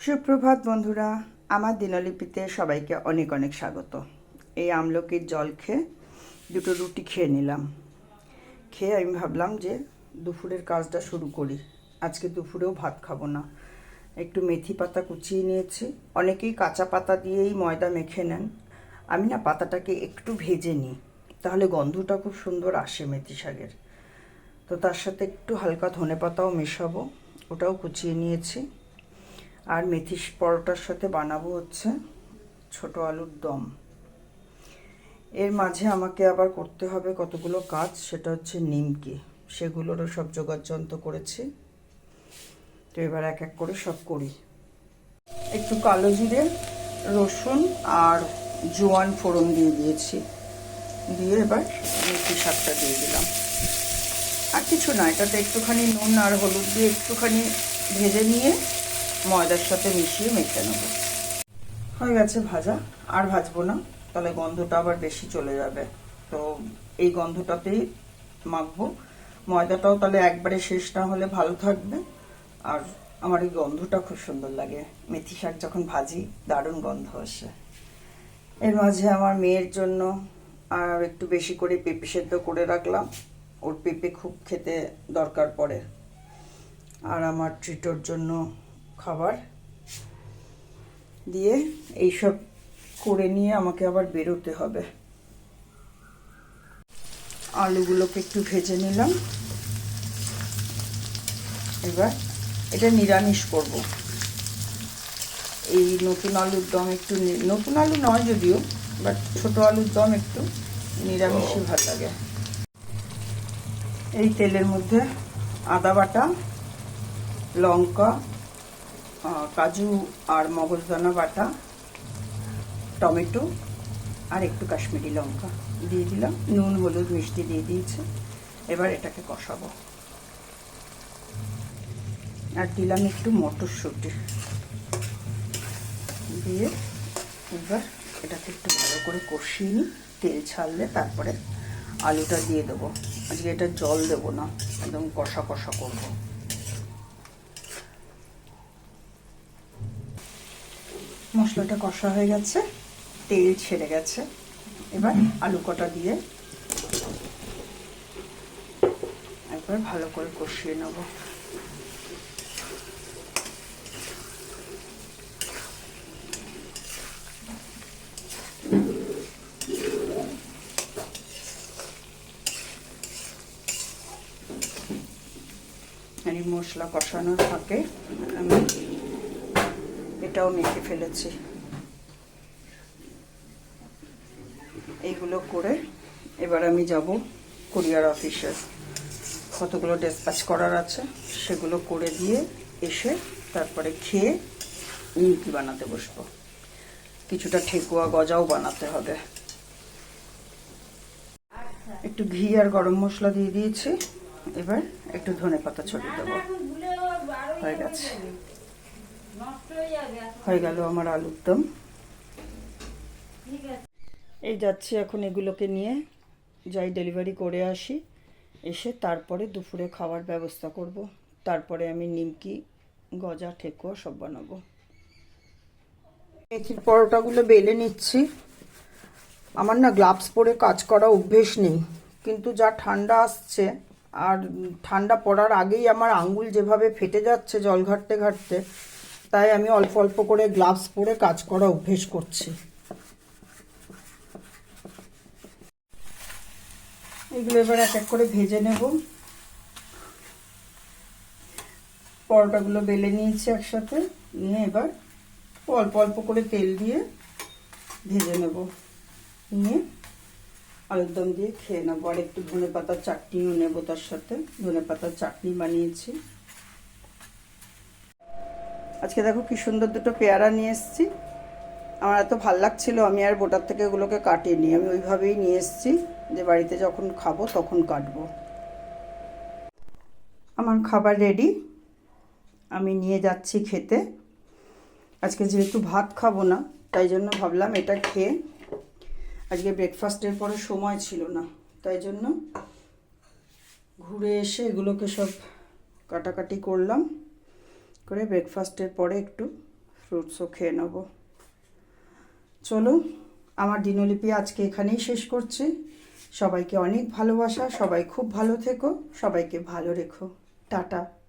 সুপ্রভাত বন্ধুরা, আমার দিনলিপিতে সবাইকে অনেক অনেক স্বাগত। এই আমলকির জল খেয়ে দুটো রুটি খেয়ে নিলাম। খেয়ে আমি ভাবলাম যে দুপুরের কাজটা শুরু করি। আজকে দুপুরেও ভাত খাবো না, একটু মেথি পাতা কুচিয়ে নিয়েছি। অনেকেই কাঁচা পাতা দিয়েই ময়দা মেখে নেন, আমি না পাতাটাকে একটু ভেজে নিই, তাহলে গন্ধটা খুব সুন্দর আসে মেথি শাকের। তো তার সাথে একটু হালকা ধনেপাতাও মেশাবো, ওটাও কুচিয়ে নিয়েছি। আর মেথি পরোটার সাথে বানাবো হচ্ছে ছোট আলুর দম। এর মাঝে আমাকে আবার করতে হবে কতগুলো কাজ, সেটা হচ্ছে নিমকি, সেগুলোরও সব যোগাড়যন্ত্র করেছি। তো এবার এক এক করে সব করি। একটু কালো জিরে, রসুন আর জোয়ান ফোড়ন দিয়ে দিয়েছি, দিয়ে এবার মেথি শাকটা দিয়ে দিলাম। আর কিছু না, এটাতে একটুখানি নুন আর হলুদ দিয়ে একটুখানি ভেজে নিয়ে ময়দার সাথে মিশিয়ে মেখে নেব। হয়ে গেছে ভাজা, আর ভাজবো না, তাহলে গন্ধটা আবার বেশি চলে যাবে। তো এই গন্ধটাতেই মাখবো। ময়দাটাও তাহলে একবারে শেষ না হলে ভালো থাকবে। আর আমার এই গন্ধটা খুব সুন্দর লাগে, মেথি শাক যখন ভাজি দারুণ গন্ধ আসে। এর মাঝে আমার মেয়ের জন্য আর একটু বেশি করে পেঁপে সেদ্ধ করে রাখলাম, ওর পেঁপে খুব খেতে দরকার পড়ে। আর আমার ট্রিটোর জন্য খাবার দিয়ে এইসব করে নিয়ে আমাকে আবার বেরোতে হবে। আলুগুলোকে একটু ভেজে নিলাম। এবার এটা নিরামিষ করব। এই নতুন আলুর দম একটু, নতুন আলু নয় যদিও, বাট ছোট আলুর দম একটু নিরামিষই ভালো লাগে। এই তেলের মধ্যে আদা বাটা, লঙ্কা, কাজু আর মগজদানা বাটা, টমেটো আর একটু কাশ্মীরি লঙ্কা দিয়ে দিলাম, নুন হলুদ মিষ্টি দিয়ে দিয়েছে। এবার এটাকে কষাবো। আর দিলাম একটু মটরশুঁটি দিয়ে এবার এটাকে একটু ভালো করে কষিয়ে নিই। তেল ছাড়লে তারপরে আলুটা দিয়ে দেবো। আজকে এটা জল দেবো না, একদম কষা কষা করবো। মশলাটা কষা হয়ে গেছে, তেল ছেড়ে গেছে। এবার আলু কটা দিয়ে একবার ভালো করে কষিয়ে নেব। আর এই মশলা কষানোর ফাঁকে আমি এটাও মেখে ফেলেছি। এইগুলো করে এবার আমি যাব কুরিয়ার অফিসে, কতগুলো ডিসপ্যাচ করার আছে সেগুলো করে দিয়ে এসে তারপরে খেয়ে নিমকি বানাতে বসবো। কিছুটা ঠেকুয়া গজাও বানাতে হবে। একটু ঘি আর গরম মশলা দিয়ে দিয়েছি, এবার একটু ধনেপাতা ছড়িয়ে দেবো। হয়ে গেছে, হয়ে গেল আমার আলুর দম। এই যাচ্ছি এখন, এগুলোকে নিয়ে যাই ডেলিভারি করে আসি, এসে তারপরে দুপুরে খাওয়ার ব্যবস্থা করব। তারপরে আমি নিমকি, গজা, ঠেকুয়া সব বানাবো। মেথির পরোটাগুলো বেলে নিচ্ছি। আমার না গ্লাভস পরে কাজ করা অভ্যেস নেই, কিন্তু যা ঠান্ডা আসছে আর ঠান্ডা পড়ার আগেই আমার আঙ্গুল যেভাবে ফেটে যাচ্ছে জল ঘাটতে ঘাটতে, তাই আমি অল্প অল্প করে গ্লাভস পরে কাজ করা অভ্যেস করছি। এগুলো এবার এক এক করে ভেজে নেব। পরোটাগুলো বেলে নিয়েছি একসাথে, নিয়ে এবার অল্প অল্প করে তেল দিয়ে ভেজে নেব, নিয়ে আলুর দম দিয়ে খেয়ে নেবো। আর একটু ধনে পাতার চাটনিও নেবো তার সাথে, ধনে পাতার চাটনি বানিয়েছি। আজকে দেখো কি সুন্দর দুটো পেয়ারা নিয়ে এসেছি। আমার এত ভাল লাগছিল, আমি আর বোটার থেকে ওগুলোকে কাটিনি, আমি ওইভাবেই নিয়ে এসেছি যে বাড়িতে যখন খাবো তখন কাটবো। আমার খাবার রেডি, আমি নিয়ে যাচ্ছি খেতে। আজকে যেহেতু ভাত খাবো না, তাই জন্য ভাবলাম এটা খেয়ে, আজকে ব্রেকফাস্টের পরে সময় ছিল না, তাই জন্য ঘুরে এসে এগুলোকে সব কাটাকাটি করলাম, করে ব্রেকফাস্টের পরে একটু ফ্রুটসও খেয়ে নেব। চলো, আমার দিনলিপি আজকে এখানেই শেষ করছি। সবাইকে অনেক ভালোবাসা, সবাই খুব ভালো থেকো, সবাইকে ভালো রেখো। টাটা।